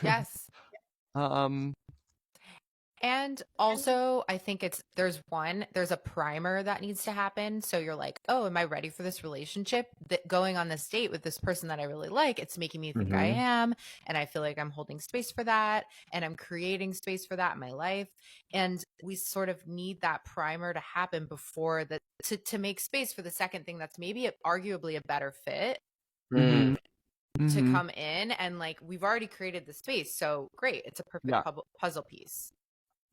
Yes. Um, And also, I think there's a primer that needs to happen. So you're like, oh, am I ready for this relationship? That going on this date with this person that I really like, it's making me think I mhm. am. And I feel like I'm holding space for that. And I'm creating space for that in my life. And we sort of need that primer to happen before that to make space for the second thing that's maybe arguably a better fit Mhm. to Mhm. come in. And like, we've already created the space. So great. It's a perfect Yeah. puzzle piece.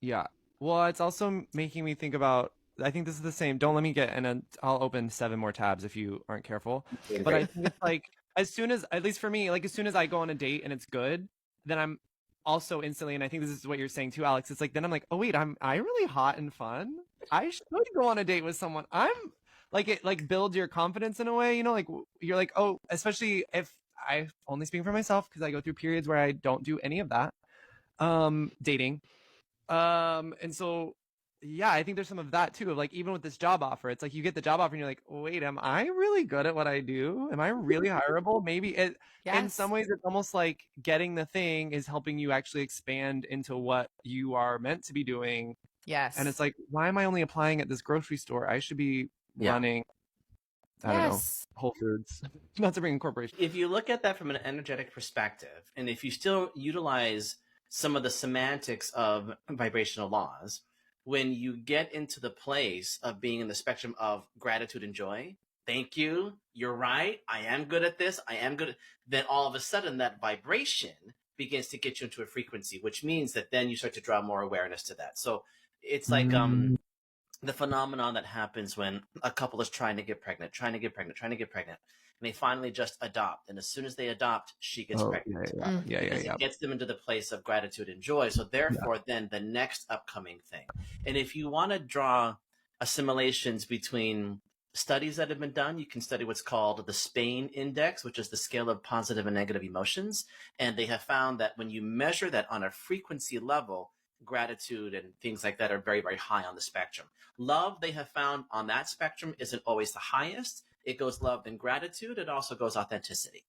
Yeah. Well, it's also making me think about. I think this is the same. Don't let me get, and then I'll open 7 more tabs if you aren't careful. Doing But I great. think it's like as soon as, at least for me, like as soon as I go on a date and it's good, then I'm also instantly, and I think this is what you're saying too, Alex. It's like then I'm like, oh wait, I really hot and fun. I should go on a date with someone. I'm like it like builds your confidence in a way, you know, like you're like, oh, especially if I only speak for myself because I go through periods where I don't do any of that. Dating. And so yeah, I think there's some of that too. Of like even with this job offer, it's like you get the job offer and you're like, wait, am I really good at what I do? Am I really hireable? Maybe it in some Yes. ways it's almost like getting the thing is helping you actually expand into what you are meant to be doing. And Yes. it's like, why am I only applying at this grocery store? I should be Yeah. running, I don't know, Yes. Whole Foods. Not to bring in corporation. If you look at that from an energetic perspective, and if you still utilize some of the semantics of vibrational laws, when you get into the place of being in the spectrum of gratitude and joy, thank you, you're right, I am good at this, I am good at, then all of a sudden that vibration begins to get you into a frequency, which means that then you start to draw more awareness to that. So it's like Mm. the phenomenon that happens when a couple is trying to get pregnant, trying to get pregnant, trying to get pregnant, and they finally just adopt. And as soon as they adopt, she gets Oh yeah, pregnant yeah, Mm. yeah, yeah, because yeah, it gets them into the place of gratitude and joy. So yeah. therefore, then the next upcoming thing. And if you want to draw assimilations between studies that have been done, you can study what's called the Spain Index, which is the scale of positive and negative emotions. And they have found that when you measure that on a frequency level, gratitude and things like that are very, very high on the spectrum. Love, they have found on that spectrum isn't always the highest. It goes love and gratitude. It also goes authenticity.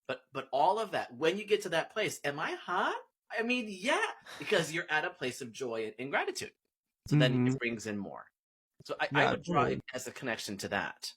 But all of that, when you get to that place, am I hot? I mean, yeah, because you're at a place of joy and gratitude. So then Hmm. it brings in more. So I Yeah, would draw totally. it as a connection to that.